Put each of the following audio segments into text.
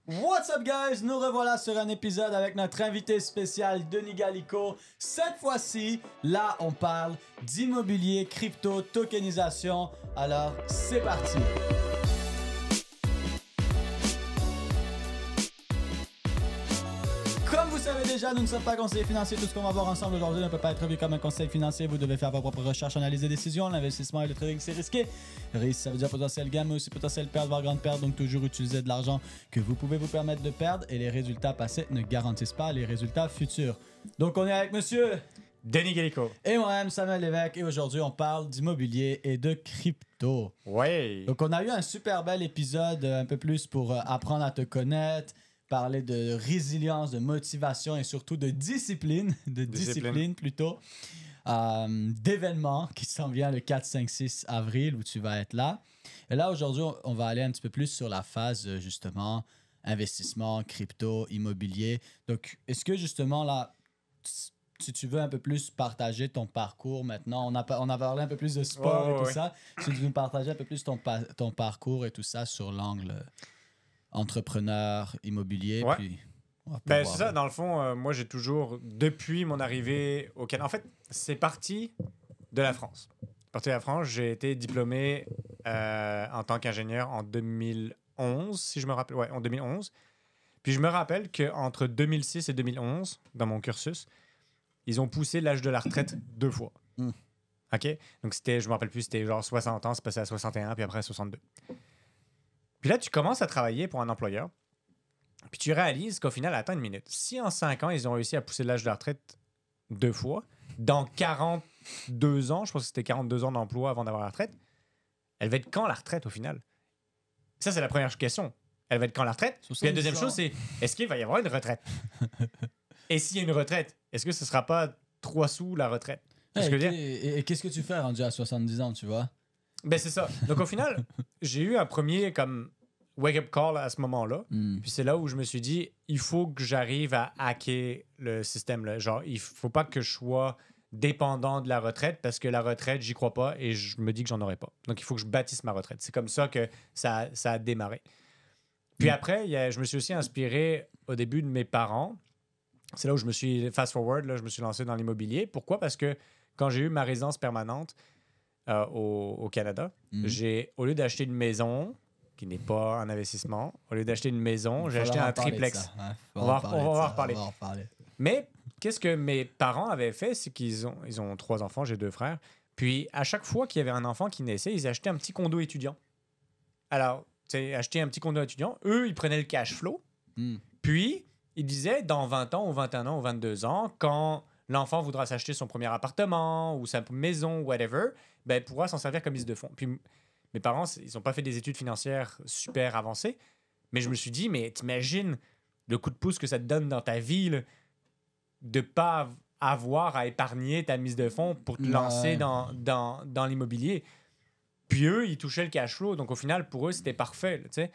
What's up guys, nous revoilà sur un épisode avec notre invité spécial Denis Gallico. Cette fois-ci, là on parle d'immobilier, crypto, tokenisation. Alors c'est parti. Comme vous savez déjà, nous ne sommes pas conseillers financiers. Tout ce qu'on va voir ensemble aujourd'hui ne peut pas être vu comme un conseil financier. Vous devez faire vos propres recherches, analyser des décisions. L'investissement et le trading, c'est risqué. Risque, ça veut dire potentiel gain, mais aussi potentiel perte, voire grande perte. Donc, toujours utiliser de l'argent que vous pouvez vous permettre de perdre. Et les résultats passés ne garantissent pas les résultats futurs. Donc, on est avec monsieur Denis Gallico. et moi-même, Samuel Lévesque. Et aujourd'hui, on parle d'immobilier et de crypto. Ouais. Donc, on a eu un super bel épisode, un peu plus pour apprendre à te connaître, parler de résilience, de motivation et surtout de discipline, plutôt, d'événements qui s'en vient le 4, 5, 6 avril où tu vas être là. Et là, aujourd'hui, on va aller un petit peu plus sur la phase, justement, investissement, crypto, immobilier. Donc, est-ce que, justement, là, si tu veux un peu plus partager ton parcours maintenant, on a parlé un peu plus de sport et tout ça. Si tu veux nous partager un peu plus ton parcours et tout ça sur l'angle entrepreneur, immobilier, Ouais. puis... Ben, c'est ça, dans le fond, moi j'ai toujours, depuis mon arrivée au Canada, en fait, c'est parti de la France. J'ai été diplômé en tant qu'ingénieur en 2011, si je me rappelle. Ouais, en 2011. Puis je me rappelle qu'entre 2006 et 2011, dans mon cursus, ils ont poussé l'âge de la retraite 2 fois. Mm. OK? Donc c'était, je me rappelle plus, c'était genre 60 ans, c'est passé à 61, puis après à 62. Puis là, tu commences à travailler pour un employeur, puis tu réalises qu'au final, attends une minute, si en 5 ans, ils ont réussi à pousser l'âge de la retraite 2 fois, dans 42 ans, je pense que c'était 42 ans d'emploi avant d'avoir la retraite, elle va être quand la retraite au final? Ça, c'est la première question. Elle va être quand la retraite? Puis la deuxième chose, c'est est-ce qu'il va y avoir une retraite? Et s'il y a une retraite, est-ce que ce sera pas 3 sous la retraite? Hey, et qu'est-ce que tu fais rendu à 70 ans, tu vois? Ben, c'est ça. Donc, au final, j'ai eu un premier comme wake-up call à ce moment-là. Puis c'est là où je me suis dit, il faut que j'arrive à hacker le système. Là. Genre, il faut pas que je sois dépendant de la retraite parce que la retraite, j'y crois pas et je me dis que j'en aurai pas. Donc, il faut que je bâtisse ma retraite. C'est comme ça que ça a démarré. Puis après, je me suis aussi inspiré au début de mes parents. C'est là où je me suis, fast-forward, là, je me suis lancé dans l'immobilier. Pourquoi? Parce que quand j'ai eu ma résidence permanente au Canada, au lieu d'acheter une maison, qui n'est pas un investissement, au lieu d'acheter une maison, j'ai acheté un triplex. On va en reparler. Mais qu'est-ce que mes parents avaient fait? C'est qu'ils ont 3 enfants, j'ai 2 frères. Puis à chaque fois qu'il y avait un enfant qui naissait, ils achetaient un petit condo étudiant. Alors, tu sais, acheter un petit condo étudiant, eux, ils prenaient le cash flow. Puis, ils disaient, dans 20 ans ou 21 ans ou 22 ans, quand l'enfant voudra s'acheter son premier appartement ou sa maison, whatever, ben, il pourra s'en servir comme mise de fonds. Puis, mes parents, ils n'ont pas fait des études financières super avancées, mais je me suis dit, mais t'imagines le coup de pouce que ça te donne dans ta vie là, de pas avoir à épargner ta mise de fonds pour te lancer dans l'immobilier. Puis eux, ils touchaient le cash flow, donc au final, pour eux, c'était parfait. Tu sais.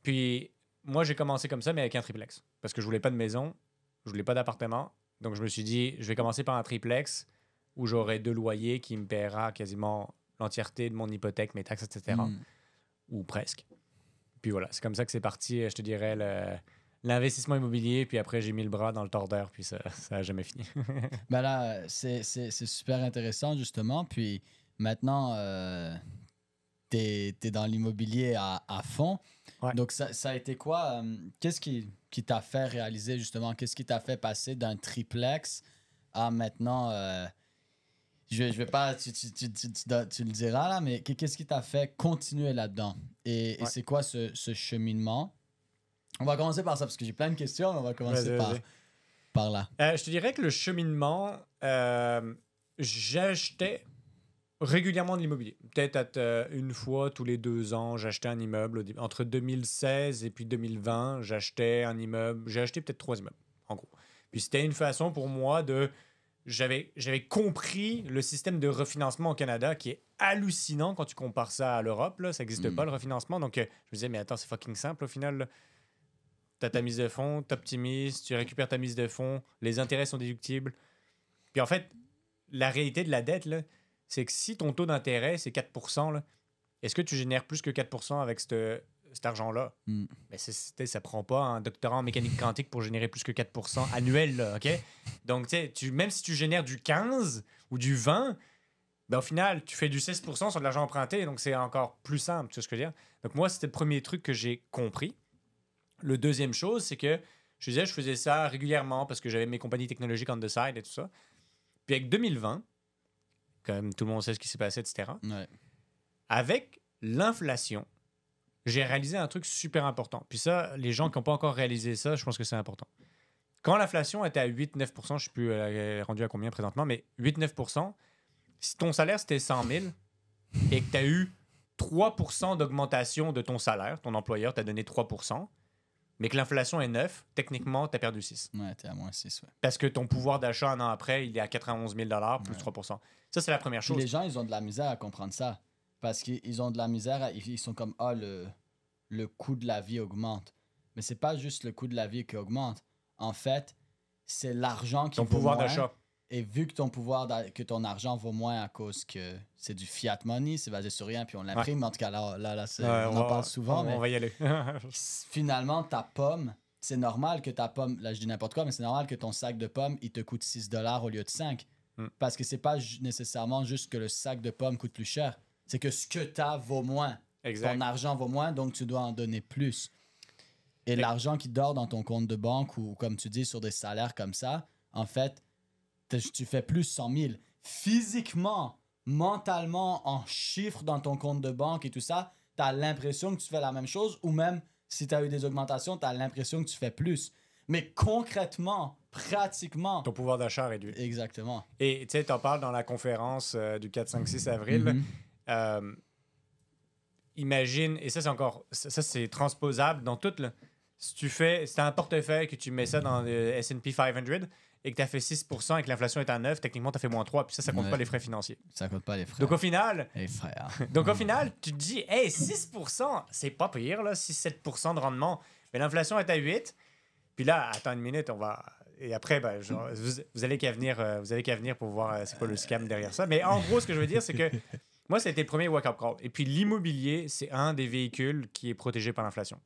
Puis moi, j'ai commencé comme ça, mais avec un triplex. Parce que je voulais pas de maison, je voulais pas d'appartement. Donc je me suis dit, je vais commencer par un triplex où j'aurai 2 loyers qui me paiera quasiment l'entièreté de mon hypothèque, mes taxes, etc. Ou presque. Puis voilà, c'est comme ça que c'est parti, je te dirais, l'investissement immobilier. Puis après, j'ai mis le bras dans le tordeur, puis ça a jamais fini. Ben là, c'est super intéressant, justement. Puis maintenant, t'es dans l'immobilier à fond. Ouais. Donc, ça a été quoi? Qu'est-ce qui t'a fait réaliser, justement? Qu'est-ce qui t'a fait passer d'un triplex à maintenant... je vais pas... Tu le diras, là, mais qu'est-ce qui t'a fait continuer là-dedans? Et c'est quoi ce cheminement? On va commencer par ça, parce que j'ai plein de questions, mais on va commencer par là. Je te dirais que le cheminement, j'achetais régulièrement de l'immobilier. Peut-être une fois tous les 2 ans, j'achetais un immeuble. Entre 2016 et puis 2020, j'achetais un immeuble. J'ai acheté peut-être 3 immeubles, en gros. Puis c'était une façon pour moi de... J'avais compris le système de refinancement au Canada qui est hallucinant quand tu compares ça à l'Europe. Là. Ça n'existe pas, le refinancement. Donc, je me disais, mais attends, c'est fucking simple au final. Tu as ta mise de fonds, tu optimises, tu récupères ta mise de fonds, les intérêts sont déductibles. Puis en fait, la réalité de la dette, là, c'est que si ton taux d'intérêt, c'est 4%, là, est-ce que tu génères plus que 4% avec cet argent-là. Mm. Mais ça prend pas un doctorat en mécanique quantique pour générer plus que 4% annuel, là, OK? Donc, même si tu génères du 15 ou du 20, ben, au final, tu fais du 6% sur de l'argent emprunté, donc c'est encore plus simple, tu sais ce que je veux dire? Donc, moi, c'était le premier truc que j'ai compris. Le deuxième chose, c'est que je faisais ça régulièrement parce que j'avais mes compagnies technologiques on the side et tout ça. Puis avec 2020, comme tout le monde sait ce qui s'est passé, etc., Ouais. avec l'inflation, j'ai réalisé un truc super important. Puis ça, les gens qui n'ont pas encore réalisé ça, je pense que c'est important. Quand l'inflation était à 8-9%, je ne sais plus rendu à combien présentement, mais 8-9%, si ton salaire c'était 100 000 et que tu as eu 3% d'augmentation de ton salaire, ton employeur t'a donné 3%, mais que l'inflation est 9, techniquement, tu as perdu 6. Ouais, t'es à moins 6, ouais. Parce que ton pouvoir d'achat un an après, il est à 91 000 plus 3%. Ça, c'est la première Puis chose. les gens, ils ont de la misère à comprendre ça. Parce qu'ils ont de la misère, ils sont comme, le coût de la vie augmente. Mais c'est pas juste le coût de la vie qui augmente. En fait, c'est l'argent qui Ton vaut pouvoir moins. d'achat. Et vu que que ton argent vaut moins à cause que c'est du fiat money, c'est basé sur rien, puis on l'imprime. Mais en tout cas, là on en parle souvent. On va y aller. Finalement, ta pomme, c'est normal que ta pomme, là je dis n'importe quoi, mais c'est normal que ton sac de pommes, il te coûte 6 $ au lieu de 5. Parce que c'est pas nécessairement juste que le sac de pommes coûte plus cher. C'est que ce que tu as vaut moins. Exact. Ton argent vaut moins, donc tu dois en donner plus. Et l'argent qui dort dans ton compte de banque ou, comme tu dis, sur des salaires comme ça, en fait, tu fais plus 100 000. Physiquement, mentalement, en chiffres dans ton compte de banque et tout ça, tu as l'impression que tu fais la même chose ou même si tu as eu des augmentations, tu as l'impression que tu fais plus. Mais concrètement, pratiquement... Ton pouvoir d'achat réduit. Exactement. Et tu sais, tu en parles dans la conférence du 4, 5, 6 avril. Imagine, et ça, c'est transposable dans tout. Là. Si tu as un portefeuille que tu mets ça dans le S&P 500 et que tu as fait 6% et que l'inflation est à 9, techniquement, tu as fait moins 3. Puis ça compte pas les frais financiers. Ça compte pas les frais. Donc, au final, les frères. Donc, au final, tu te dis, hey, 6%, c'est pas pire, là, 6-7% de rendement. Mais l'inflation est à 8. Puis là, attends une minute, on va. Et après, ben, genre, vous allez qu'à venir pour voir c'est quoi le scam derrière ça. Mais en gros, ce que je veux dire, c'est que moi, c'était le premier wake-up call. Et puis, l'immobilier, c'est un des véhicules qui est protégé par l'inflation.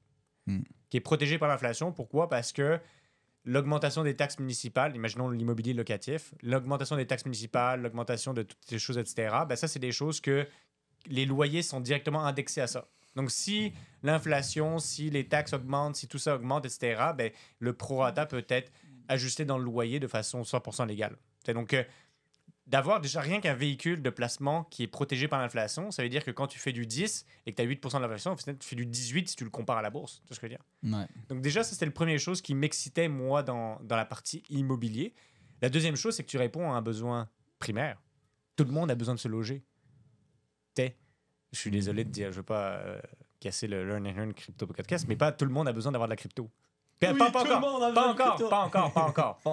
Qui est protégé par l'inflation. Pourquoi? Parce que l'augmentation des taxes municipales, imaginons l'immobilier locatif, l'augmentation des taxes municipales, l'augmentation de toutes ces choses, etc., ben ça, c'est des choses que les loyers sont directement indexés à ça. Donc, si l'inflation, si les taxes augmentent, si tout ça augmente, etc., ben, le prorata peut être ajusté dans le loyer de façon 100% légale. Donc, d'avoir déjà rien qu'un véhicule de placement qui est protégé par l'inflation, ça veut dire que quand tu fais du 10 et que tu as 8% de l'inflation, tu fais du 18 si tu le compares à la bourse. Tu vois ce que je veux dire? Ouais. Donc déjà, ça, c'était la première chose qui m'excitait, moi, dans la partie immobilier. La deuxième chose, c'est que tu réponds à un besoin primaire. Tout le monde a besoin de se loger. Je suis désolé de dire, je ne veux pas casser le Learn and Earn Crypto Podcast, mais pas tout le monde a besoin d'avoir de la crypto. Pas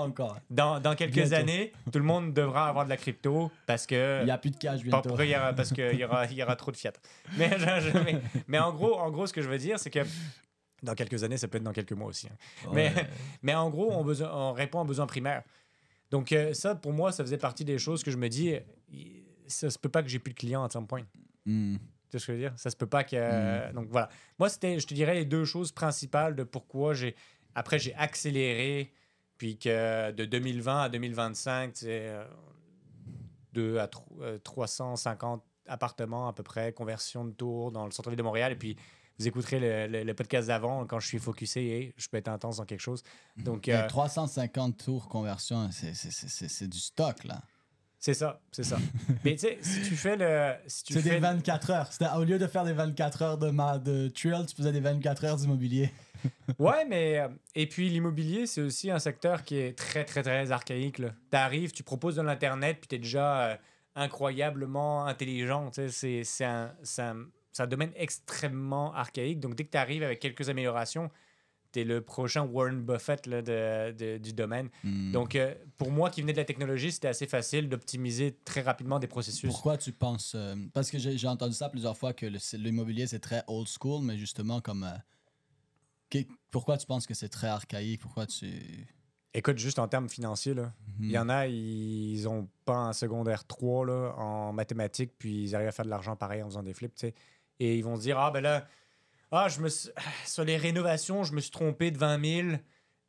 encore. Dans quelques années, tout le monde devra avoir de la crypto parce que... Il n'y a plus de cash bientôt. Parce qu'il y aura trop de fiat. Mais en gros, ce que je veux dire, c'est que dans quelques années, ça peut être dans quelques mois aussi. Hein. Ouais. Mais en gros, on répond à un besoin primaire. Donc ça, pour moi, ça faisait partie des choses que je me dis, ça se peut pas que j'ai plus de clients à some point. Tu sais ce que je veux dire? Ça se peut pas que... Donc voilà. Moi, c'était, je te dirais, les deux choses principales de pourquoi j'ai accéléré, puis que de 2020 à 2025, tu sais, 2 à 350 appartements à peu près, conversion de tours dans le centre-ville de Montréal. Et puis, vous écouterez le podcast d'avant quand je suis focusé et je peux être intense dans quelque chose. Donc, 350 tours conversion, c'est du stock, là. C'est ça. Mais tu sais, si tu fais le... C'est des 24 heures. Au lieu de faire des 24 heures de trail, tu faisais des 24 heures d'immobilier. Ouais, mais... et puis, l'immobilier, c'est aussi un secteur qui est très, très, très archaïque. Tu arrives, tu proposes de l'Internet, puis tu es déjà incroyablement intelligent. C'est un domaine extrêmement archaïque. Donc, dès que tu arrives avec quelques améliorations, tu es le prochain Warren Buffett là, du domaine. Donc, pour moi qui venais de la technologie, c'était assez facile d'optimiser très rapidement des processus. Pourquoi tu penses... parce que j'ai entendu ça plusieurs fois, que l'immobilier, c'est très old school, mais justement, comme... pourquoi tu penses que c'est très archaïque? Pourquoi tu... Écoute, juste en termes financiers, là, il y en a, ils ont pas un secondaire 3 là, en mathématiques, puis ils arrivent à faire de l'argent pareil en faisant des flips, tu sais. Et ils vont se dire, ah ben là, sur les rénovations, je me suis trompé de 20 000,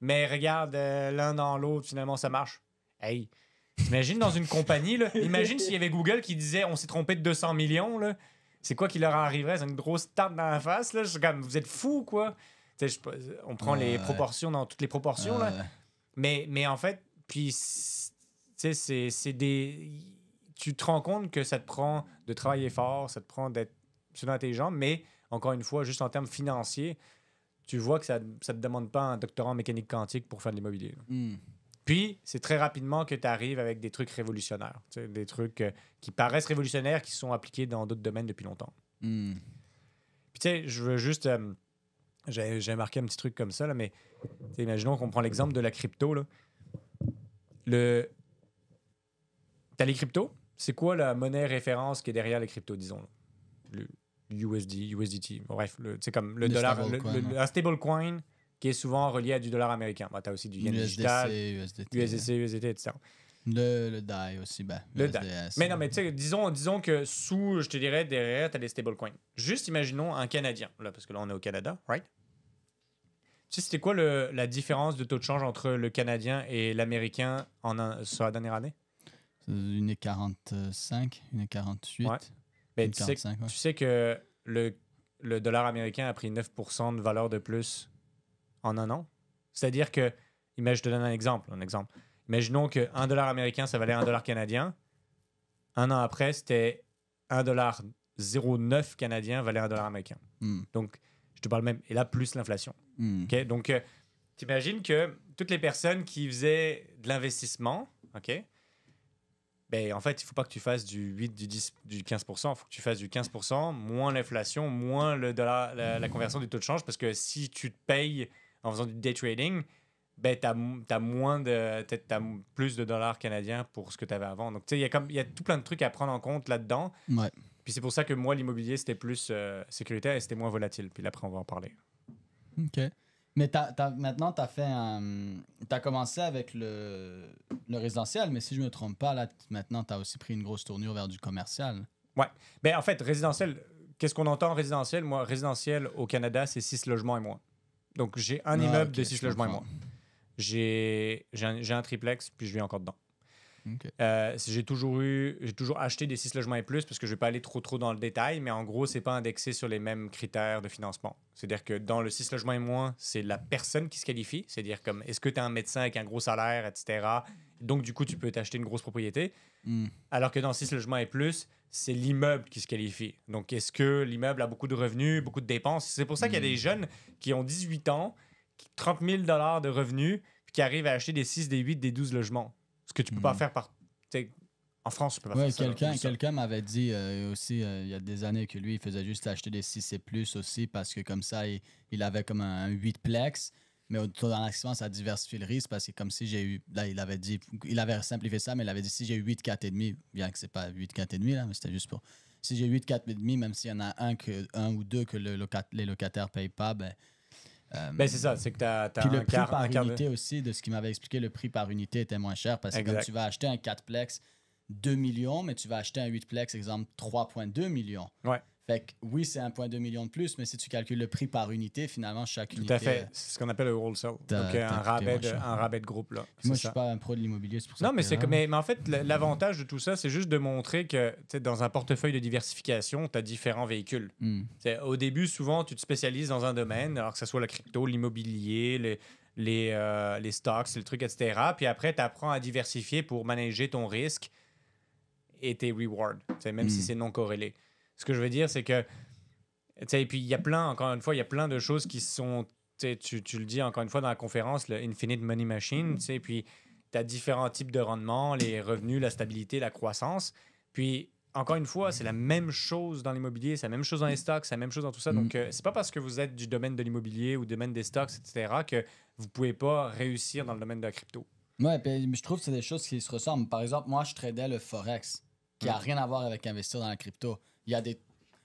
mais regarde, l'un dans l'autre, finalement, ça marche. Hey, t'imagines dans une compagnie, là, imagine s'il y avait Google qui disait on s'est trompé de 200 millions, là. C'est quoi qui leur arriverait? C'est une grosse tarte dans la face, là. Je suis comme, vous êtes fous, quoi. Tu sais, on prend les proportions dans toutes les proportions, là. Mais en fait, puis, tu sais, c'est des. Tu te rends compte que ça te prend de travailler fort, ça te prend d'être dans tes jambes, mais encore une fois, juste en termes financiers, tu vois que ça ne te demande pas un doctorat en mécanique quantique pour faire de l'immobilier. Puis, c'est très rapidement que tu arrives avec des trucs révolutionnaires. Des trucs qui paraissent révolutionnaires, qui sont appliqués dans d'autres domaines depuis longtemps. Puis, tu sais, je veux juste... j'ai marqué un petit truc comme ça, là, mais imaginons qu'on prend l'exemple de la crypto. Là. T'as les cryptos. C'est quoi la monnaie référence qui est derrière les cryptos, disons? Là? Le USDT. Bref, comme le dollar, un stablecoin qui est souvent relié à du dollar américain. Tu as aussi du yen digital, USDC, etc. Le DAI aussi, le DAI. Mais non, mais tu sais, disons que sous, je te dirais, derrière, tu as des stablecoins. Juste imaginons un Canadien, là, parce que là, on est au Canada, right? Tu sais, c'était quoi la différence de taux de change entre le Canadien et l'Américain sur la dernière année? 1,45, 1,48. Ouais. Ben, tu sais que le dollar américain a pris 9% de valeur de plus en un an. C'est-à-dire que, je te donne un exemple. Imaginons que $1 américain, ça valait $1 canadien. Un an après, c'était $1,09 canadien valait $1 américain. Donc, je te parle même. Et là, plus l'inflation. Okay? Donc, t'imagines que toutes les personnes qui faisaient de l'investissement, OK? Ben, en fait, il ne faut pas que tu fasses du 8, du 10, du 15%. Il faut que tu fasses du 15%, moins l'inflation, moins le dollar, la conversion du taux de change. Parce que si tu te payes en faisant du day trading, ben, tu as plus de dollars canadiens pour ce que tu avais avant. Donc, tu sais, il y a tout plein de trucs à prendre en compte là-dedans. Ouais. Puis c'est pour ça que moi, l'immobilier, c'était plus sécuritaire et c'était moins volatile. Puis là, après, on va en parler. OK. Mais maintenant, tu as commencé avec le résidentiel, mais si je ne me trompe pas, là, maintenant, tu as aussi pris une grosse tournure vers du commercial. Ouais. Ben, en fait, résidentiel, qu'est-ce qu'on entend résidentiel? Moi, résidentiel au Canada, c'est 6 logements et moins. Donc, j'ai un immeuble de 6 logements et moins. J'ai un triplex, puis je vis encore dedans. Okay. J'ai toujours acheté des 6 logements et plus parce que je ne vais pas aller trop dans le détail, mais en gros, c'est pas indexé sur les mêmes critères de financement. C'est-à-dire que dans le 6 logements et moins, c'est la personne qui se qualifie. C'est-à-dire comme est-ce que tu es un médecin avec un gros salaire, etc. Donc, du coup, tu peux t'acheter une grosse propriété. Alors que dans 6 logements et plus, c'est l'immeuble qui se qualifie. Donc, est-ce que l'immeuble a beaucoup de revenus, beaucoup de dépenses? C'est pour ça qu'il y a des jeunes qui ont 18 ans, 30 000 $ de revenus, puis qui arrivent à acheter des 6, des 8, des 12 logements. Ce que tu peux pas faire en France, tu peux pas faire ça. Quelqu'un m'avait dit aussi il y a des années que lui, il faisait juste acheter des 6 et plus aussi parce que comme ça, il avait comme un 8plex. Mais dans l'investissement, ça diversifie le risque parce que comme si j'ai eu... Là, il avait simplifié ça, mais il avait dit si j'ai 8, 4,5, bien que c'est pas 8, 4,5, là, mais c'était juste pour... Si j'ai 8, 4,5, même s'il y en a un ou deux que les locataires payent pas, ben c'est ça, c'est que tu as puis le prix par unité aussi, de ce qu'il m'avait expliqué, le prix par unité était moins cher parce que comme tu vas acheter un 4plex 2 millions, mais tu vas acheter un 8plex, exemple 3,2 millions. Ouais. Fait que oui, c'est 1,2 million de plus, mais si tu calcules le prix par unité, finalement, chaque unité... Tout à fait. C'est ce qu'on appelle le wholesale. Donc, un rabais de groupe. Là. Moi, je suis pas un pro de l'immobilier, c'est pour ça. Non, mais en fait, l'avantage de tout ça, c'est juste de montrer que dans un portefeuille de diversification, tu as différents véhicules. Au début, souvent, tu te spécialises dans un domaine, alors que ce soit la crypto, l'immobilier, les stocks, le truc, etc. Puis après, tu apprends à diversifier pour manager ton risque et tes rewards, même si c'est non corrélé. Ce que je veux dire, c'est que, et puis il y a encore une fois, il y a plein de choses qui sont, tu le dis encore une fois dans la conférence, le Infinite Money Machine, puis tu as différents types de rendements, les revenus, la stabilité, la croissance. Puis, encore une fois, c'est la même chose dans l'immobilier, c'est la même chose dans les stocks, c'est la même chose dans tout ça. Donc, c'est pas parce que vous êtes du domaine de l'immobilier ou du domaine des stocks, etc., que vous pouvez pas réussir dans le domaine de la crypto. Ouais, puis je trouve que c'est des choses qui se ressemblent. Par exemple, moi, je tradais le Forex, qui n'a rien à voir avec investir dans la crypto.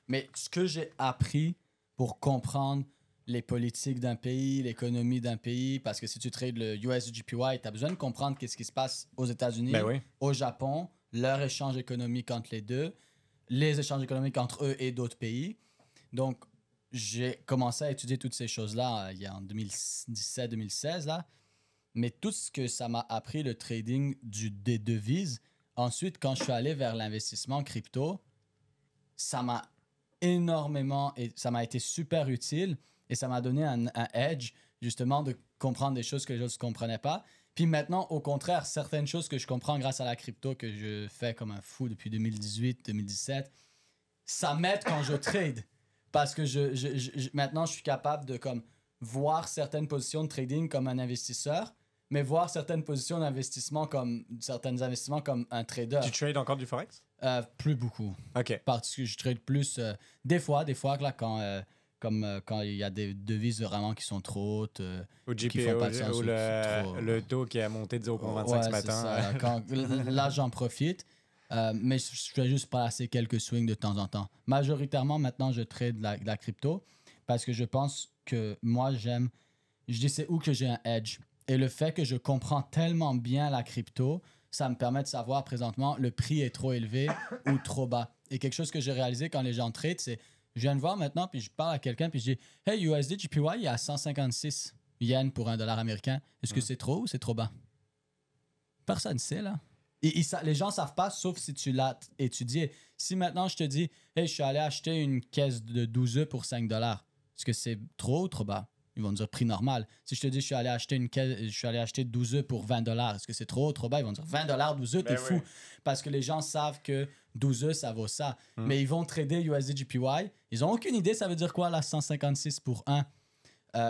Mais ce que j'ai appris pour comprendre les politiques d'un pays, l'économie d'un pays, parce que si tu trades le USGPY, tu as besoin de comprendre qu'est-ce qui se passe aux États-Unis, au Japon, leur échange économique entre les deux, les échanges économiques entre eux et d'autres pays. Donc, j'ai commencé à étudier toutes ces choses-là il y a en 2017-2016, là. Mais tout ce que ça m'a appris, le trading des devises, ensuite, quand je suis allé vers l'investissement crypto, ça m'a énormément, et ça m'a été super utile et ça m'a donné un edge, justement, de comprendre des choses que les autres ne comprenaient pas. Puis maintenant, au contraire, certaines choses que je comprends grâce à la crypto que je fais comme un fou depuis 2018-2017, ça m'aide quand je trade. Parce que maintenant, je suis capable de comme, voir certaines positions de trading comme un investisseur, mais voir certaines positions d'investissement comme certains investissements comme un trader. Tu trades encore du Forex? Plus beaucoup. OK. Parce que je trade plus des fois là, quand il y a des devises vraiment qui sont trop hautes. Au qui GP, font pas de sens, ou ou trop- le taux qui a monté de 0,25 Ouais, ce c'est matin. ça. Là, j'en profite. Mais je fais juste passer quelques swings de temps en temps. Majoritairement, maintenant, je trade de la crypto parce que je pense que moi, je dis c'est où que j'ai un edge. Et le fait que je comprends tellement bien la crypto, ça me permet de savoir présentement le prix est trop élevé ou trop bas. Et quelque chose que j'ai réalisé quand les gens tradent, c'est je viens de voir maintenant, puis je parle à quelqu'un, puis je dis hey, USD JPY, il est à 156 yens pour $1 américain. Est-ce que c'est trop ou c'est trop bas? Personne ne sait, là. Les gens ne savent pas, sauf si tu l'as étudié. Si maintenant je te dis hey, je suis allé acheter une caisse de 12 œufs pour $5, est-ce que c'est trop ou trop bas? Ils vont dire prix normal. Si je te dis je suis allé acheter 12 œufs pour $20, est-ce que c'est trop ou trop bas? Ils vont dire $20, 12 œufs, t'es fou. Oui. Parce que les gens savent que 12 œufs, ça vaut ça. Mais ils vont trader USD JPY. Ils n'ont aucune idée, ça veut dire quoi, la 156 pour 1?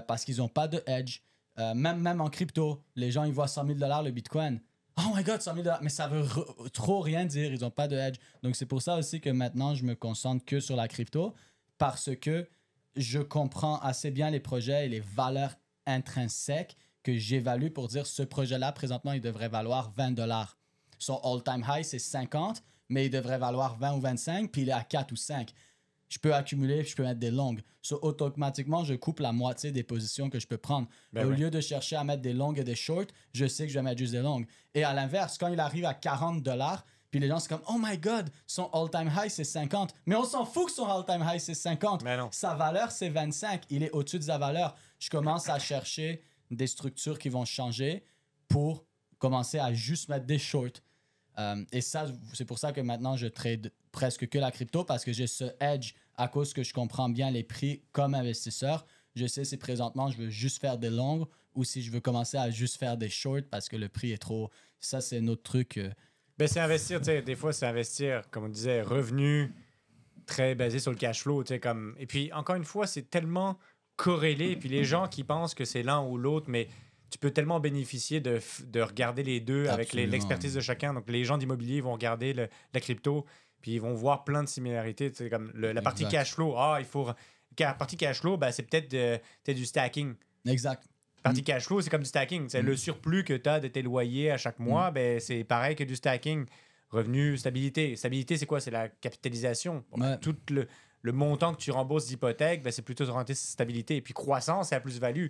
Parce qu'ils n'ont pas de hedge. Même en crypto, les gens, ils voient $100 000 le Bitcoin. Oh my God, $100 000, mais ça veut trop rien dire. Ils n'ont pas de hedge. Donc, c'est pour ça aussi que maintenant, je me concentre que sur la crypto parce que je comprends assez bien les projets et les valeurs intrinsèques que j'évalue pour dire ce projet-là, présentement, il devrait valoir $20. Son all-time high, c'est 50, mais il devrait valoir 20 ou 25, puis il est à 4 ou 5. Je peux accumuler, je peux mettre des longues. Automatiquement, je coupe la moitié des positions que je peux prendre. Au lieu de chercher à mettre des longues et des shorts, je sais que je vais mettre juste des longues. Et à l'inverse, quand il arrive à $40, puis les gens sont comme « Oh my God, son all-time high, c'est 50. » Mais on s'en fout que son all-time high, c'est 50. Mais non. Sa valeur, c'est 25. Il est au-dessus de sa valeur. Je commence à chercher des structures qui vont changer pour commencer à juste mettre des shorts. Et ça, c'est pour ça que maintenant, je trade presque que la crypto parce que j'ai ce edge à cause que je comprends bien les prix comme investisseur. Je sais si présentement, je veux juste faire des longues ou si je veux commencer à juste faire des shorts parce que le prix est trop... Ça, c'est notre truc. Ben, c'est investir, tu sais, des fois, c'est investir, comme on disait, revenu très basé sur le cash flow, tu sais, comme... Et puis, encore une fois, c'est tellement corrélé, puis les gens qui pensent que c'est l'un ou l'autre, mais tu peux tellement bénéficier de regarder les deux avec l'expertise de chacun. Donc, les gens d'immobilier vont regarder la crypto, puis ils vont voir plein de similarités, tu sais, comme la partie cash flow. La partie cash flow, ben, c'est peut-être du stacking. Exact. Partie cash flow, c'est comme du stacking. C'est le surplus que tu as de tes loyers à chaque mois, ben, c'est pareil que du stacking. Revenu, stabilité. Stabilité, c'est quoi? C'est la capitalisation. Tout le montant que tu rembourses d'hypothèque, ben, c'est plutôt orienté sur stabilité. Et puis croissance, c'est la plus-value.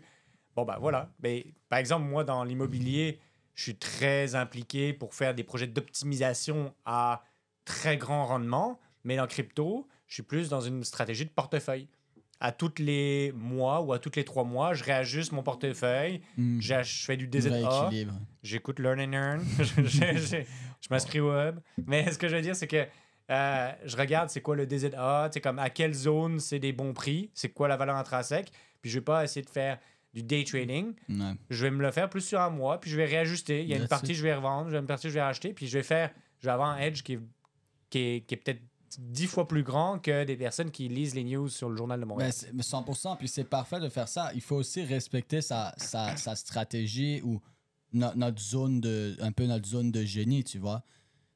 Bon, ben voilà. Ben, par exemple, moi, dans l'immobilier, je suis très impliqué pour faire des projets d'optimisation à très grand rendement. Mais dans crypto, je suis plus dans une stratégie de portefeuille. À tous les mois ou à tous les 3 mois, je réajuste mon portefeuille. Je fais du DZA. J'écoute Learn and Earn. je m'inscris au web. Mais ce que je veux dire, c'est que je regarde c'est quoi le DZA, comme à quelle zone c'est des bons prix, c'est quoi la valeur intrinsèque. Puis je vais pas essayer de faire du day trading. Je vais me le faire plus sur un mois, puis je vais réajuster. Il y a une partie, je vais revendre, une partie, je vais racheter, puis je vais avoir un edge qui est peut-être 10 fois plus grand que des personnes qui lisent les news sur le Journal de Montréal. Ben, 100%, puis c'est parfait de faire ça. Il faut aussi respecter sa stratégie ou notre zone de génie, tu vois.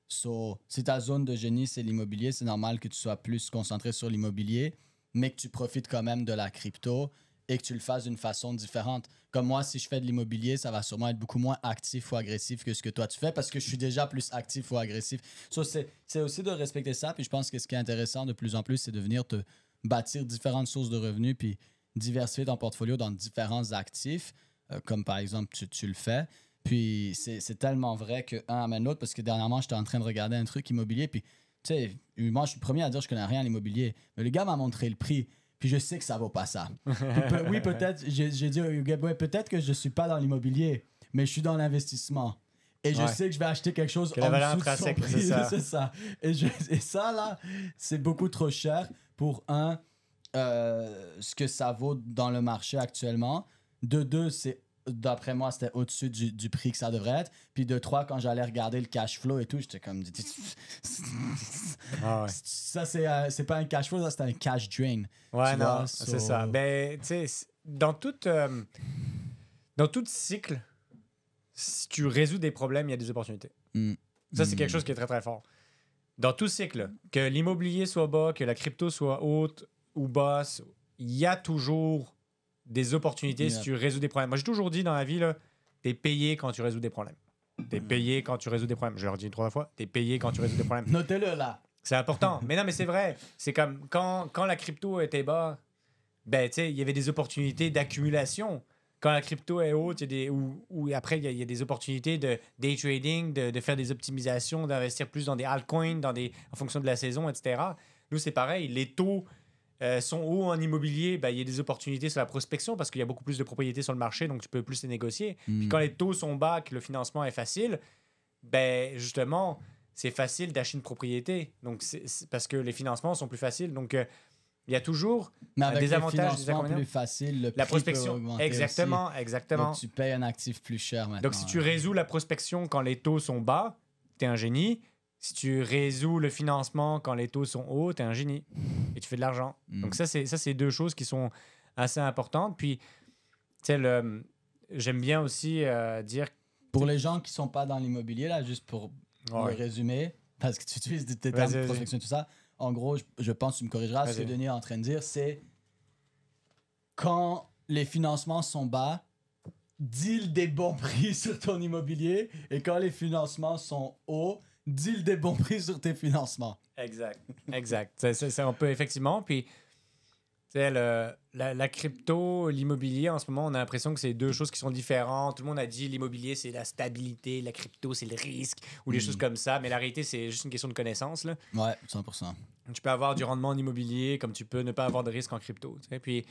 Si ta zone de génie, c'est l'immobilier, c'est normal que tu sois plus concentré sur l'immobilier, mais que tu profites quand même de la crypto et que tu le fasses d'une façon différente. Comme moi, si je fais de l'immobilier, ça va sûrement être beaucoup moins actif ou agressif que ce que toi tu fais parce que je suis déjà plus actif ou agressif. C'est aussi de respecter ça. Puis je pense que ce qui est intéressant de plus en plus, c'est de venir te bâtir différentes sources de revenus puis diversifier ton portfolio dans différents actifs, comme par exemple tu le fais. Puis c'est tellement vrai qu'un amène l'autre parce que dernièrement, j'étais en train de regarder un truc immobilier. Puis tu sais, moi, je suis le premier à dire que je connais rien à l'immobilier. Mais le gars m'a montré le prix. puis je sais que ça vaut pas ça. Oui, peut-être, j'ai dit, ouais, peut-être que je suis pas dans l'immobilier, mais je suis dans l'investissement. Et je sais que je vais acheter quelque chose la valeur en dessous de son intrinsèque, prix. c'est ça. C'est ça. Et ça, là, c'est beaucoup trop cher pour, ce que ça vaut dans le marché actuellement. De deux, d'après moi, c'était au-dessus du prix que ça devrait être. Puis de trois, quand j'allais regarder le cash flow et tout, j'étais comme... Ça, c'est pas un cash flow, ça, c'est un cash drain. Ouais, non, vois, c'est ça. Ben, tu sais, dans tout cycle, si tu résous des problèmes, il y a des opportunités. Ça, c'est quelque chose qui est très, très fort. Dans tout cycle, que l'immobilier soit bas, que la crypto soit haute ou basse, il y a toujours des opportunités si tu résous des problèmes. Moi, j'ai toujours dit dans la vie, là, t'es payé quand tu résous des problèmes. T'es payé quand tu résous des problèmes. Je leur dis 3 fois, t'es payé quand tu résous des problèmes. Notez-le, là. C'est important. Mais non, mais c'est vrai. C'est comme quand la crypto était bas, ben, tu sais, il y avait des opportunités d'accumulation. Quand la crypto est haute, ou après, il y a des opportunités de day trading, de faire des optimisations, d'investir plus dans des altcoins, en fonction de la saison, etc. Nous, c'est pareil. Les taux sont hauts en immobilier. Ben, il y a des opportunités sur la prospection parce qu'il y a beaucoup plus de propriétés sur le marché, donc tu peux plus les négocier. Puis quand les taux sont bas, que le financement est facile, ben, justement, c'est facile d'acheter une propriété. Donc, c'est parce que les financements sont plus faciles. Donc, il y a toujours des avantages, des inconvénients. Plus facile, le la prix prospection, peut augmenter exactement, aussi. exactement. Donc, tu payes un actif plus cher maintenant. Donc, si tu résous la prospection quand les taux sont bas, tu es un génie. Si tu résous le financement quand les taux sont hauts, tu es un génie. Et tu fais de l'argent. Donc, ça, c'est deux choses qui sont assez importantes. Puis, tu sais, j'aime bien aussi dire... Pour les gens qui sont pas dans l'immobilier, là, juste pour le résumer, parce que tu utilises des termes de prospection et tout ça, en gros, je pense que tu me corrigeras, ce que Denis est en train de dire, c'est quand les financements sont bas, deal des bons prix sur ton immobilier, et quand les financements sont hauts, deal des bons prix sur tes financements. Exact. Ça, on peut effectivement. Puis, tu sais, la crypto, l'immobilier, en ce moment, on a l'impression que c'est deux choses qui sont différentes. Tout le monde a dit l'immobilier, c'est la stabilité, la crypto, c'est le risque, ou des choses comme ça. Mais la réalité, c'est juste une question de connaissance, là. Ouais, 100%. Tu peux avoir du rendement en immobilier comme tu peux ne pas avoir de risque en crypto. Tu sais. Puis,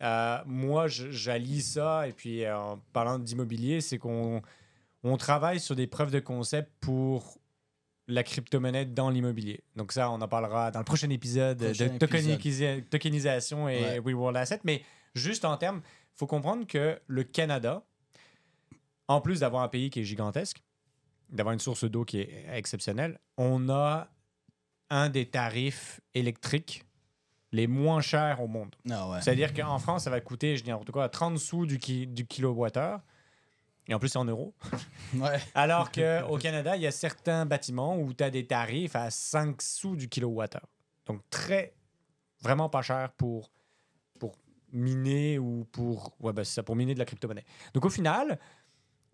moi, j'allie ça. Et puis, en parlant d'immobilier, c'est qu'on travaille sur des preuves de concept pour la crypto-monnaie dans l'immobilier. Donc ça, on en parlera dans le prochain épisode de tokenisation et Real World Asset. Mais juste en termes, il faut comprendre que le Canada, en plus d'avoir un pays qui est gigantesque, d'avoir une source d'eau qui est exceptionnelle, on a un des tarifs électriques les moins chers au monde. C'est-à-dire qu'en France, ça va coûter, je dis n'importe quoi, 30 sous du kilowattheure. Et en plus, c'est en euros. Alors qu'au Canada, il y a certains bâtiments où tu as des tarifs à 5 sous du kilowattheure. Donc, vraiment pas cher pour miner ou pour miner de la crypto-monnaie. Donc, au final,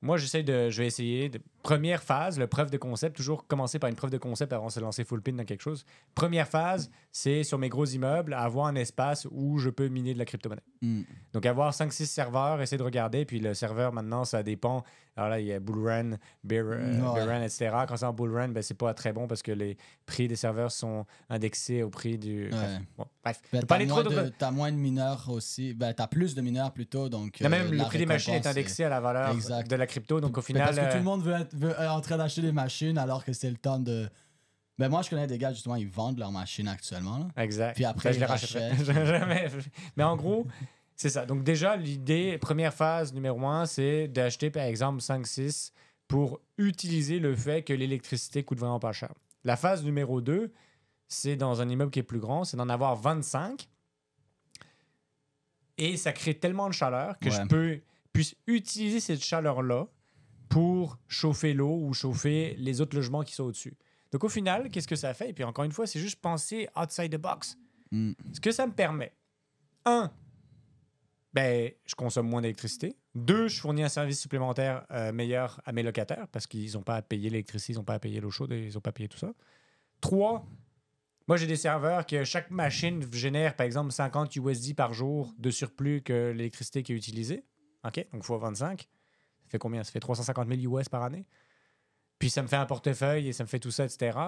moi, je vais essayer première phase, le preuve de concept, toujours commencer par une preuve de concept avant de se lancer full pin dans quelque chose. Première phase, c'est sur mes gros immeubles, avoir un espace où je peux miner de la crypto-monnaie. Donc, avoir 5-6 serveurs, essayer de regarder. Puis le serveur, maintenant, ça dépend. Alors là, il y a Bullrun, Bearrun, etc. Quand c'est en Bullrun, ben, c'est pas très bon parce que les prix des serveurs sont indexés au prix du... Bref. T'as moins de mineurs aussi. Ben, t'as plus de mineurs plutôt. Donc, même le prix des machines est indexé à la valeur de la crypto. Donc, au final... Parce que tout le monde veut être en train d'acheter des machines alors que c'est le temps de... Ben moi, je connais des gars, justement, ils vendent leurs machines actuellement. Là. Exact. Puis après, je les rachèterai. Jamais. Mais en gros, c'est ça. Donc déjà, l'idée, première phase numéro 1, c'est d'acheter, par exemple, 5-6 pour utiliser le fait que l'électricité coûte vraiment pas cher. La phase numéro 2, c'est dans un immeuble qui est plus grand, c'est d'en avoir 25. Et ça crée tellement de chaleur que je puisse utiliser cette chaleur-là pour chauffer l'eau ou chauffer les autres logements qui sont au-dessus. Donc, au final, qu'est-ce que ça fait? Et puis, encore une fois, c'est juste penser outside the box. Ce que ça me permet, 1, ben, je consomme moins d'électricité. 2, je fournis un service supplémentaire meilleur à mes locataires parce qu'ils n'ont pas à payer l'électricité, ils n'ont pas à payer l'eau chaude, ils n'ont pas à payer tout ça. 3, moi, j'ai des serveurs que chaque machine génère, par exemple, 50 USD par jour de surplus que l'électricité qui est utilisée. OK? Donc, fois 25. Ça fait combien? Ça fait 350 000 US par année. Puis ça me fait un portefeuille et ça me fait tout ça, etc.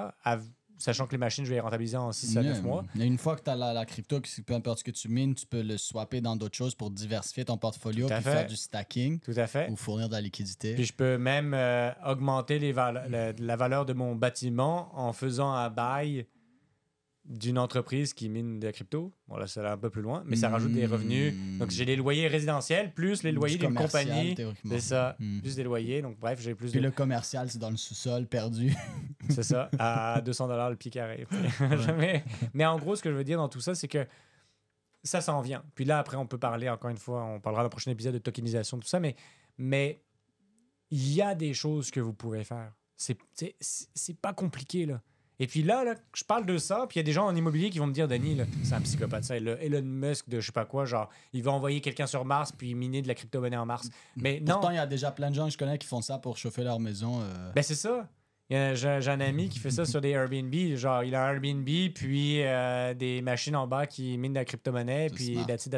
sachant que les machines, je vais les rentabiliser en 6 à 9 mois. Et une fois que tu as la crypto, peu importe ce que tu mines, tu peux le swapper dans d'autres choses pour diversifier ton portfolio, puis faire du stacking Tout à fait. ou fournir de la liquidité. Puis je peux même augmenter la valeur de mon bâtiment en faisant un bail d'une entreprise qui mine de la crypto. Bon, là, ça va un peu plus loin, mais ça rajoute des revenus. Donc, j'ai les loyers résidentiels plus les loyers d'une compagnie. C'est ça, plus des loyers. Donc, bref, j'ai plus Puis le commercial, c'est dans le sous-sol, perdu. C'est ça, à 200$ le pied carré. Mais en gros, ce que je veux dire dans tout ça, c'est que ça s'en vient. Puis là, après, on peut parler, encore une fois, on parlera dans le prochain épisode de tokenisation, tout ça, mais il y a des choses que vous pouvez faire. C'est pas compliqué, là. Et puis là, je parle de ça, puis il y a des gens en immobilier qui vont me dire, Denis, là, c'est un psychopathe, ça. Elon Musk de je sais pas quoi, genre, il va envoyer quelqu'un sur Mars puis miner de la crypto-monnaie en Mars. Mais non. Pourtant, il y a déjà plein de gens que je connais qui font ça pour chauffer leur maison. Ben, c'est ça. J'ai un ami qui fait ça sur des Airbnb. Genre, il a un Airbnb, puis des machines en bas qui minent de la crypto-monnaie, puis that's it.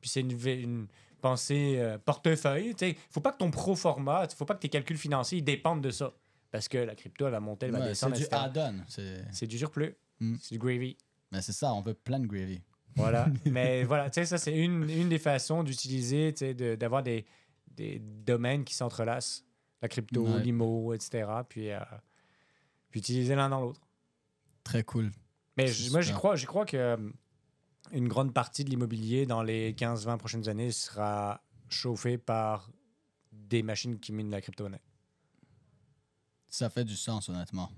Puis c'est une pensée portefeuille. Il faut pas que ton pro-format, faut pas que tes calculs financiers ils dépendent de ça. Parce que la crypto, elle va monter, elle va descendre. C'est du add-on. C'est du surplus. C'est du gravy. Mais c'est ça, on veut plein de gravy. Voilà. Mais voilà, tu sais, ça, c'est une des façons d'utiliser, d'avoir des domaines qui s'entrelacent. La crypto, l'IMO, etc. Puis utiliser l'un dans l'autre. Très cool. Mais moi, j'y crois que une grande partie de l'immobilier dans les 15-20 prochaines années sera chauffée par des machines qui minent la crypto-monnaie. Ça fait du sens, honnêtement.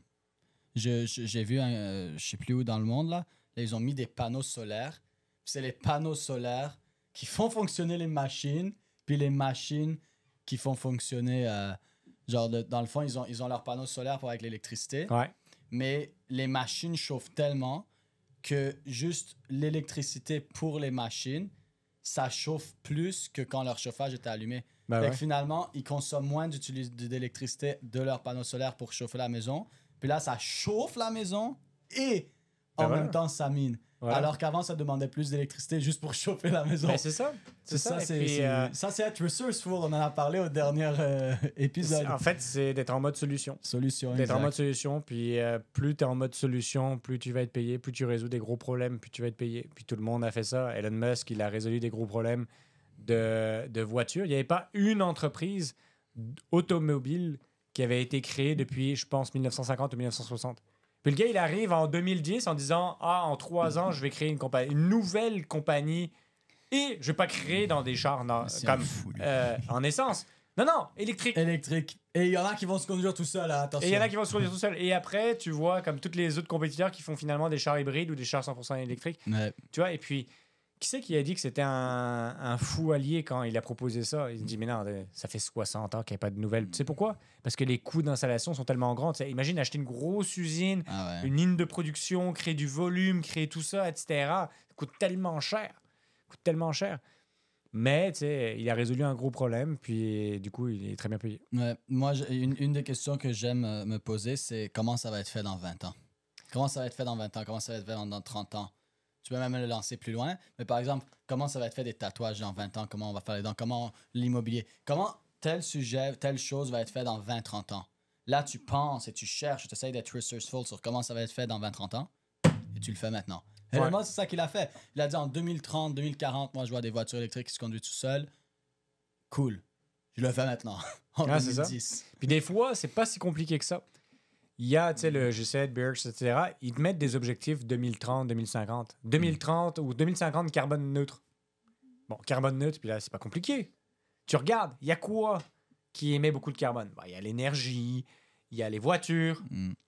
J'ai vu, je sais plus où dans le monde, là, ils ont mis des panneaux solaires. C'est les panneaux solaires qui font fonctionner les machines, puis les machines qui font fonctionner... dans le fond, ils ont leurs panneaux solaires pour avec l'électricité. Ouais. Mais les machines chauffent tellement que juste l'électricité pour les machines, ça chauffe plus que quand leur chauffage était allumé. Fait que finalement, ils consomment moins d'électricité de leurs panneaux solaires pour chauffer la maison. Puis là, ça chauffe la maison et en même temps, ça mine. Voilà. Alors qu'avant, ça demandait plus d'électricité juste pour chauffer la maison. Ben, c'est ça. Ça, c'est être resourceful. On en a parlé au dernier épisode. En fait, c'est d'être en mode solution. D'être en mode solution. Puis plus tu es en mode solution, plus tu vas être payé. Plus tu résous des gros problèmes, plus tu vas être payé. Puis tout le monde a fait ça. Elon Musk, il a résolu des gros problèmes de voitures. Il n'y avait pas une entreprise automobile qui avait été créée depuis, je pense, 1950 ou 1960. Puis le gars, il arrive en 2010 en disant « Ah, en 3 ans, je vais créer une nouvelle compagnie et je vais pas créer dans des chars en essence. Non, électrique. Électrique. Et il y en a qui vont se conduire tout seul, attention. Et il y en a qui vont se conduire tout seul. Et après, tu vois, comme tous les autres compétiteurs qui font finalement des chars hybrides ou des chars 100% électriques. Ouais. Tu vois, et puis... Qui c'est qui a dit que c'était un fou allié quand il a proposé ça? Il dit, mais non, ça fait 60 ans qu'il n'y a pas de nouvelles. Tu sais pourquoi? Parce que les coûts d'installation sont tellement grands. Tu sais, imagine acheter une grosse usine, une ligne de production, créer du volume, créer tout ça, etc. Ça coûte tellement cher. Mais, tu sais, il a résolu un gros problème, puis du coup, il est très bien payé. Ouais. Moi, une des questions que j'aime me poser, c'est comment ça va être fait dans 20 ans? Comment ça va être fait dans 20 ans? Comment ça va être fait dans 30 ans? Tu peux même le lancer plus loin. Mais par exemple, comment ça va être fait des tatouages dans 20 ans? Comment on va faire les dents? Comment l'immobilier? Comment tel sujet, telle chose va être fait dans 20-30 ans? Là, tu penses et tu cherches, tu essaies d'être resourceful sur comment ça va être fait dans 20-30 ans et tu le fais maintenant. Et moi, c'est ça qu'il a fait. Il a dit en 2030, 2040, moi, je vois des voitures électriques qui se conduisent tout seul. Cool. Je le fais maintenant. En 2010. C'est ça. Puis des fois, c'est pas si compliqué que ça. Il y a, tu sais, le G7, BRICS, etc. Ils te mettent des objectifs 2030, 2050. 2030 ou 2050, carbone neutre. Bon, carbone neutre, puis là, c'est pas compliqué. Tu regardes, il y a quoi qui émet beaucoup de carbone? Il y a l'énergie, il y a les voitures.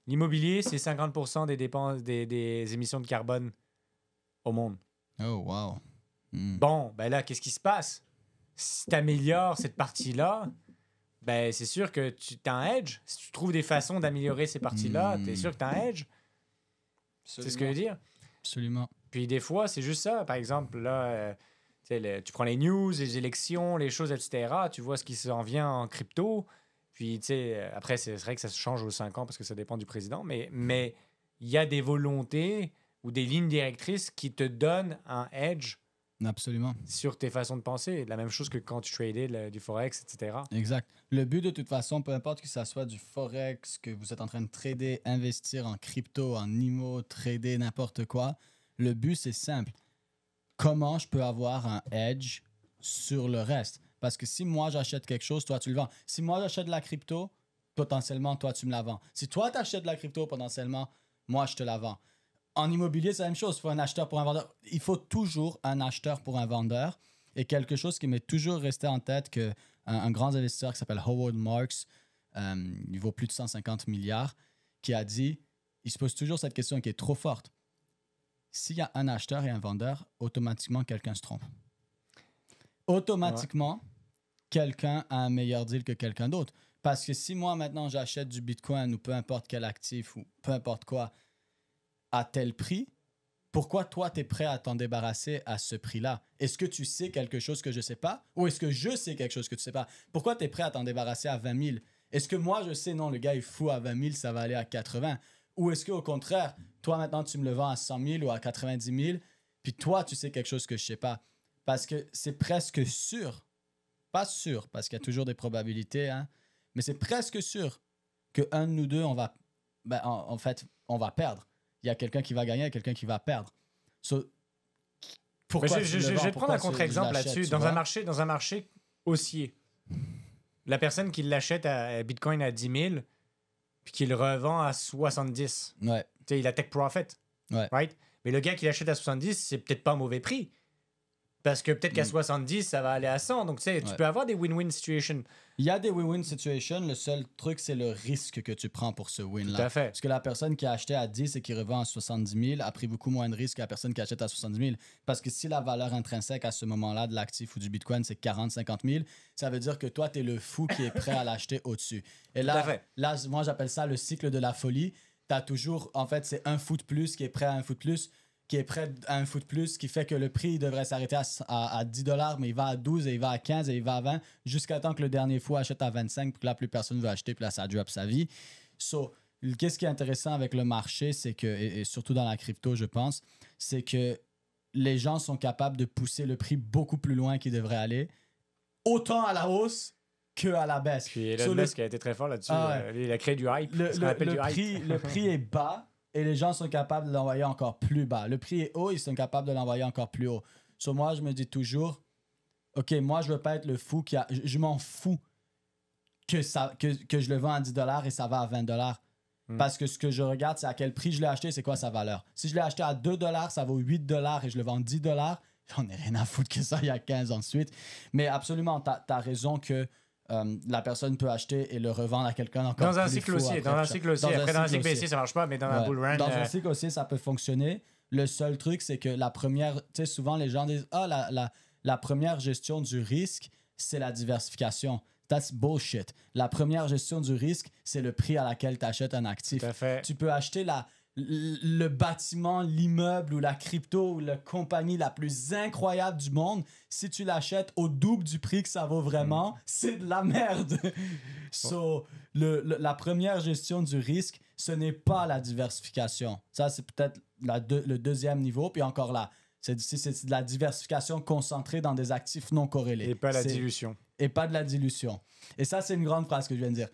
L'immobilier, c'est 50% des dépenses des émissions de carbone au monde. Oh, wow. Bon, ben là, qu'est-ce qui se passe? Si tu améliores cette partie-là, ben, c'est sûr que tu as un edge. Si tu trouves des façons d'améliorer ces parties-là, tu es sûr que tu as un edge. C'est ce que je veux dire. Absolument. Puis des fois, c'est juste ça. Par exemple, là, tu prends les news, les élections, les choses, etc. Tu vois ce qui s'en vient en crypto. Puis, après, c'est vrai que ça se change aux 5 ans parce que ça dépend du président. Mais il y a des volontés ou des lignes directrices qui te donnent un edge Absolument. sur tes façons de penser. La même chose que quand tu tradais du Forex, etc. Exact. Le but, de toute façon, peu importe que ça soit du Forex, que vous êtes en train de trader, investir en crypto, en IMO, trader n'importe quoi, le but, c'est simple. Comment je peux avoir un edge sur le reste? Parce que si moi, j'achète quelque chose, toi, tu le vends. Si moi, j'achète de la crypto, potentiellement, toi, tu me la vends. Si toi, tu achètes de la crypto, potentiellement, moi, je te la vends. En immobilier, c'est la même chose. Il faut un acheteur pour un vendeur. Il faut toujours un acheteur pour un vendeur. Et quelque chose qui m'est toujours resté en tête, que un grand investisseur qui s'appelle Howard Marks, il vaut plus de 150 milliards, qui a dit, il se pose toujours cette question qui est trop forte. S'il y a un acheteur et un vendeur, automatiquement, quelqu'un se trompe. Automatiquement, quelqu'un a un meilleur deal que quelqu'un d'autre. Parce que si moi, maintenant, j'achète du Bitcoin ou peu importe quel actif ou peu importe quoi à tel prix, pourquoi toi, tu es prêt à t'en débarrasser à ce prix-là? Est-ce que tu sais quelque chose que je ne sais pas? Ou est-ce que je sais quelque chose que tu ne sais pas? Pourquoi tu es prêt à t'en débarrasser à 20 000? Est-ce que moi, je sais, non, le gars est fou à 20 000, ça va aller à 80? Ou est-ce qu'au contraire, toi, maintenant, tu me le vends à 100 000 ou à 90 000, puis toi, tu sais quelque chose que je ne sais pas? Parce que c'est presque sûr, pas sûr, parce qu'il y a toujours des probabilités, hein, mais c'est presque sûr qu'un de nous deux, en fait, on va perdre. Il y a quelqu'un qui va gagner et quelqu'un qui va perdre. Pourquoi je vais te prendre un contre-exemple là-dessus. Dans un marché haussier, la personne qui l'achète à Bitcoin à 10 000 puis qui le revend à 70, il a take profit. Right? Mais le gars qui l'achète à 70, c'est peut-être pas un mauvais prix. Parce que peut-être qu'à 70, ça va aller à 100. Donc, tu peux avoir des win-win situations. Il y a des win-win situations. Le seul truc, c'est le risque que tu prends pour ce win-là. Tout à fait. Parce que la personne qui a acheté à 10 et qui revend à 70 000 a pris beaucoup moins de risques que la personne qui achète à 70 000. Parce que si la valeur intrinsèque à ce moment-là de l'actif ou du Bitcoin, c'est 40 50 000, ça veut dire que toi, tu es le fou qui est prêt à l'acheter au-dessus. Et là, moi, j'appelle ça le cycle de la folie. Tu as toujours, en fait, c'est un fou de plus qui est prêt à un fou de plus, qui est prêt à un fou de plus, qui fait que le prix devrait s'arrêter à 10 $, mais il va à 12 et il va à 15 et il va à 20, jusqu'à temps que le dernier fou achète à 25, puis que là, plus personne ne veut acheter, puis là, ça drop sa vie. So, qu'est-ce qui est intéressant avec le marché, c'est que, et surtout dans la crypto, je pense, c'est que les gens sont capables de pousser le prix beaucoup plus loin qu'il devrait aller, autant à la hausse qu'à la baisse. Puis Elon Musk a été très fort là-dessus. Il a créé du hype. Le prix est bas. Et les gens sont capables de l'envoyer encore plus bas. Le prix est haut, ils sont capables de l'envoyer encore plus haut. Sur moi, je me dis toujours, OK, moi, je veux pas être le fou qui a... Je m'en fous que je le vends à 10 $ et ça va à 20 $. Parce que ce que je regarde, c'est à quel prix je l'ai acheté, c'est quoi sa valeur. Si je l'ai acheté à 2 $, ça vaut 8 $ et je le vends 10 $, j'en ai rien à foutre que ça, il y a 15 ensuite. Mais absolument, t'as raison que la personne peut acheter et le revendre à quelqu'un encore dans un cycle aussi. Après, dans un cycle baissier, ça marche pas, mais dans un bull run... Dans un cycle aussi, ça peut fonctionner. Le seul truc, c'est que la première... Tu sais, souvent, les gens disent « Ah, la première gestion du risque, c'est la diversification. » That's bullshit. La première gestion du risque, c'est le prix à laquelle tu achètes un actif. Tout à fait. Tu peux acheter le bâtiment, l'immeuble ou la crypto ou la compagnie la plus incroyable du monde. Si tu l'achètes au double du prix que ça vaut vraiment, c'est de la merde. So, la première gestion du risque, ce n'est pas la diversification. Ça, c'est peut-être le deuxième niveau. Puis encore là, c'est de la diversification concentrée dans des actifs non corrélés. Et pas la dilution. Et pas de la dilution. Et ça, c'est une grande phrase que je viens de dire.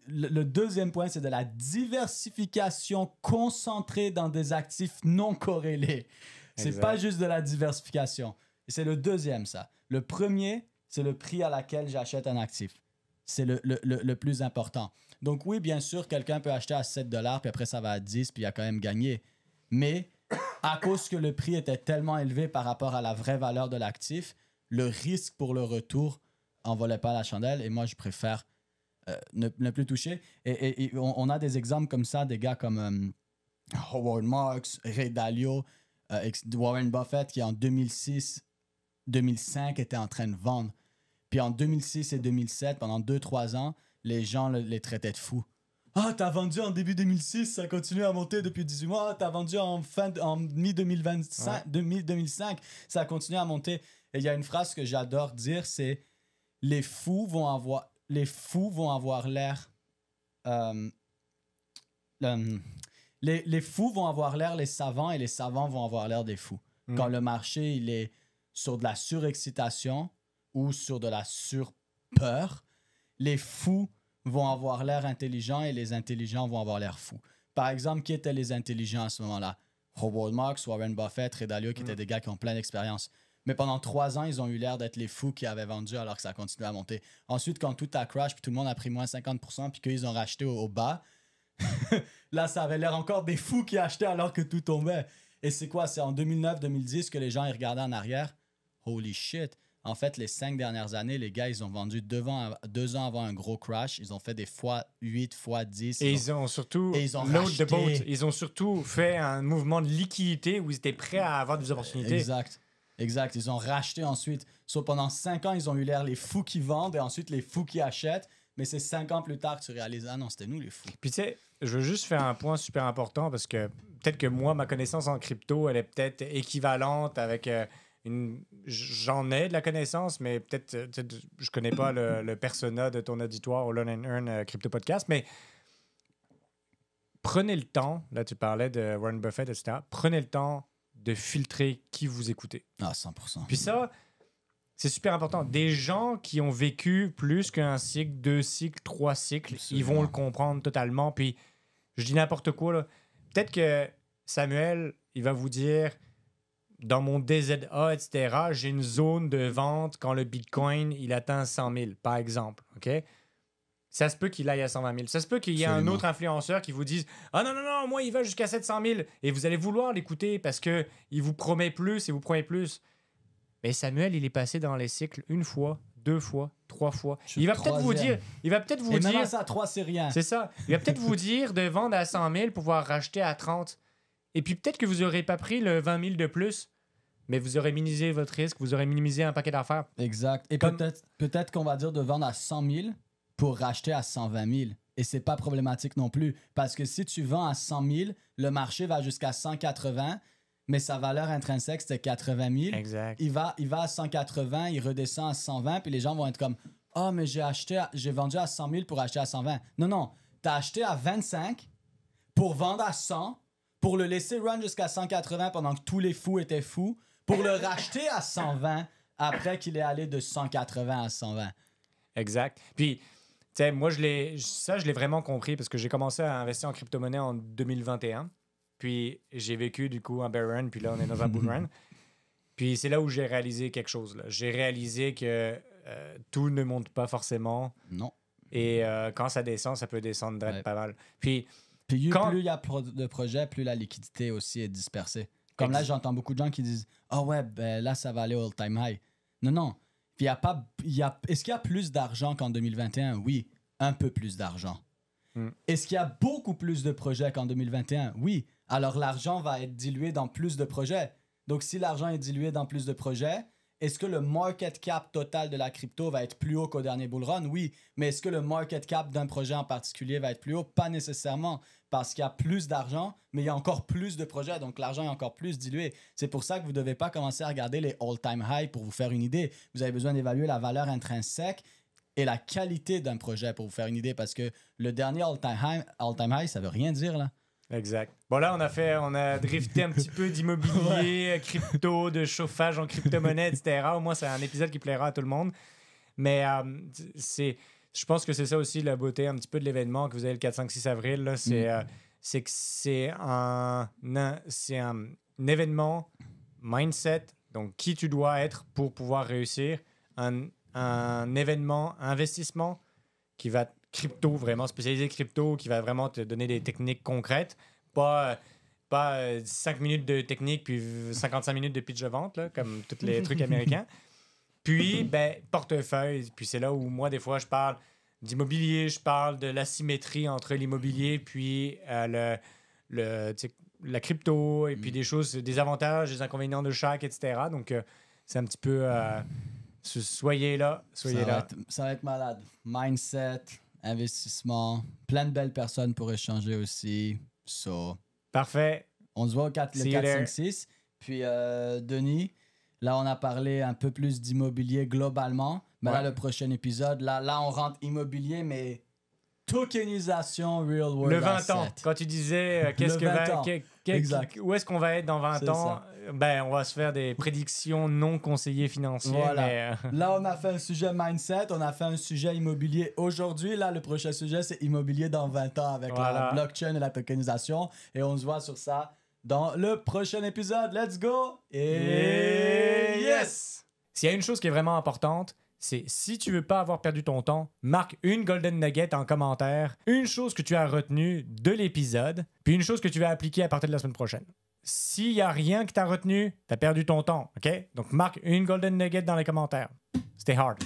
Le deuxième point, c'est de la diversification concentrée dans des actifs non corrélés. C'est pas juste de la diversification. Et c'est le deuxième, ça. Le premier, c'est le prix à laquelle j'achète un actif. C'est le plus important. Donc oui, bien sûr, quelqu'un peut acheter à 7 $, puis après ça va à 10, puis il a quand même gagné. Mais à cause que le prix était tellement élevé par rapport à la vraie valeur de l'actif, le risque pour le retour en volait pas la chandelle. Et moi, je préfère ne plus toucher. Et on a des exemples comme ça, des gars comme Howard Marks, Ray Dalio, Warren Buffett, qui en 2005 était en train de vendre. Puis en 2006 et 2007, pendant 2-3 ans, les gens les traitaient de fous. Ah, t'as vendu en début 2006, ça continue à monter depuis 18 mois. Ah, t'as vendu en mi-2025, 2005, ça a continué à monter. Et il y a une phrase que j'adore dire, c'est les fous vont avoir l'air... les fous vont avoir l'air les savants et les savants vont avoir l'air des fous. Quand le marché, il est sur de la surexcitation ou sur de la surpeur, les fous vont avoir l'air intelligents et les intelligents vont avoir l'air fous. Par exemple, qui étaient les intelligents à ce moment-là? Howard Marks, Warren Buffett, Ray Dalio, qui étaient des gars qui ont plein d'expérience. Mais pendant 3 ans, ils ont eu l'air d'être les fous qui avaient vendu alors que ça continuait à monter. Ensuite, quand tout a crash, puis tout le monde a pris moins 50%, puis qu'ils ont racheté au bas, là, ça avait l'air encore des fous qui achetaient alors que tout tombait. Et c'est quoi? C'est en 2009-2010 que les gens ils regardaient en arrière. Holy shit! En fait, les 5 dernières années, les gars, ils ont vendu 2 ans avant un gros crash. Ils ont fait des fois 8, fois 10. Et ils ont surtout load the boat. Ils ont surtout fait un mouvement de liquidité où ils étaient prêts à avoir des opportunités. Exact. Ils ont racheté ensuite. Pendant 5 ans, ils ont eu l'air les fous qui vendent et ensuite les fous qui achètent. Mais c'est 5 ans plus tard que tu réalises, ah non, c'était nous les fous. Puis tu sais, je veux juste faire un point super important parce que peut-être que moi, ma connaissance en crypto, elle est peut-être équivalente avec j'en ai de la connaissance, mais peut-être je connais pas le persona de ton auditoire au Learn and Earn Crypto Podcast, mais prenez le temps, là tu parlais de Warren Buffett, etc., prenez le temps de filtrer qui vous écoutez. Ah, 100%. Puis ça, c'est super important. Des gens qui ont vécu plus qu'un cycle, 2 cycles, 3 cycles, Absolument. Ils vont le comprendre totalement. Puis je dis n'importe quoi, là. Peut-être que Samuel, il va vous dire, dans mon DZA, etc., j'ai une zone de vente quand le Bitcoin, il atteint 100 000, par exemple. OK? Ça se peut qu'il aille à 120 000. Ça se peut qu'il y ait un autre influenceur qui vous dise « Ah non, moi, il va jusqu'à 700 000. » Et vous allez vouloir l'écouter parce qu'il vous promet plus et vous promet plus. Mais Samuel, il est passé dans les cycles 1 fois, 2 fois, 3 fois. Il va peut-être vous dire... Et même à ça, 3, c'est rien. C'est ça. Il va peut-être vous dire de vendre à 100 000 pour pouvoir racheter à 30. Et puis peut-être que vous n'aurez pas pris le 20 000 de plus, mais vous aurez minimisé votre risque, vous aurez minimisé un paquet d'affaires. Exact. Et peut-être qu'on va dire de vendre à 100 000 pour racheter à 120 000. Et c'est pas problématique non plus. Parce que si tu vends à 100 000, le marché va jusqu'à 180, mais sa valeur intrinsèque, c'était 80 000. Exact. Il va à 180, il redescend à 120, puis les gens vont être comme « Ah, mais j'ai vendu à 100 000 pour acheter à 120. » Non, t'as acheté à 25 pour vendre à 100, pour le laisser run jusqu'à 180 pendant que tous les fous étaient fous, pour le racheter à 120 après qu'il est allé de 180 à 120. Exact. Puis, tu sais, moi, je l'ai vraiment compris parce que j'ai commencé à investir en crypto-monnaie en 2021. Puis, j'ai vécu, du coup, un bear run. Puis là, on est dans un bull run. Puis, c'est là où j'ai réalisé quelque chose. Là. J'ai réalisé que tout ne monte pas forcément. Non. Et quand ça descend, ça peut descendre pas mal. Puis plus il y a de projets, plus la liquidité aussi est dispersée. Comme là, j'entends beaucoup de gens qui disent « Ah ouais, ben là, ça va aller au all-time high. » Non. Puis est-ce qu'il y a plus d'argent qu'en 2021? Oui, un peu plus d'argent. Est-ce qu'il y a beaucoup plus de projets qu'en 2021? Oui. Alors, l'argent va être dilué dans plus de projets. Donc, si l'argent est dilué dans plus de projets, est-ce que le market cap total de la crypto va être plus haut qu'au dernier bull run? Oui. Mais est-ce que le market cap d'un projet en particulier va être plus haut? Pas nécessairement. Parce qu'il y a plus d'argent, mais il y a encore plus de projets. Donc, l'argent est encore plus dilué. C'est pour ça que vous ne devez pas commencer à regarder les all-time high pour vous faire une idée. Vous avez besoin d'évaluer la valeur intrinsèque et la qualité d'un projet pour vous faire une idée. Parce que le dernier all-time high, ça ne veut rien dire, là. Exact. Bon, là, on a drifté un petit peu d'immobilier, crypto, de chauffage en crypto-monnaie, etc. Au moins, c'est un épisode qui plaira à tout le monde. Mais je pense que c'est ça aussi la beauté un petit peu de l'événement que vous avez le 4, 5, 6 avril. Là. C'est que c'est un événement mindset, donc qui tu dois être pour pouvoir réussir. Un événement investissement qui va crypto, vraiment spécialisé crypto, qui va vraiment te donner des techniques concrètes. Pas 5 minutes de technique puis 55 minutes de pitch de vente, là, comme tous les trucs américains. Puis, portefeuille. Puis c'est là où moi, des fois, je parle d'immobilier, je parle de l'asymétrie entre l'immobilier puis la crypto et puis des choses, des avantages, des inconvénients de chaque, etc. Donc, c'est un petit peu... soyez là. Ça va être malade. Mindset, investissement, plein de belles personnes pour échanger aussi. Parfait. On se voit au 4, 5, 6. Puis, Denis, là, on a parlé un peu plus d'immobilier globalement. Mais là, le prochain épisode, là, on rentre immobilier, mais tokenisation real world Le 20 asset. ans, quand tu disais qu'est-ce Le que 20 ans. Exact. où est-ce qu'on va être dans 20 C'est ans, ça. ben on va se faire des prédictions non conseillers financiers. Voilà. Mais, Là, on a fait un sujet mindset, on a fait un sujet immobilier aujourd'hui. Là, le prochain sujet, c'est immobilier dans 20 ans avec Voilà. la blockchain et la tokenisation. Et on se voit sur ça dans le prochain épisode. Let's go! Et yes! S'il y a une chose qui est vraiment importante, c'est si tu veux pas avoir perdu ton temps, marque une golden nugget en commentaire, une chose que tu as retenue de l'épisode, puis une chose que tu vas appliquer à partir de la semaine prochaine. S'il y a rien que tu as retenu, tu as perdu ton temps, OK? Donc marque une golden nugget dans les commentaires. Stay hard.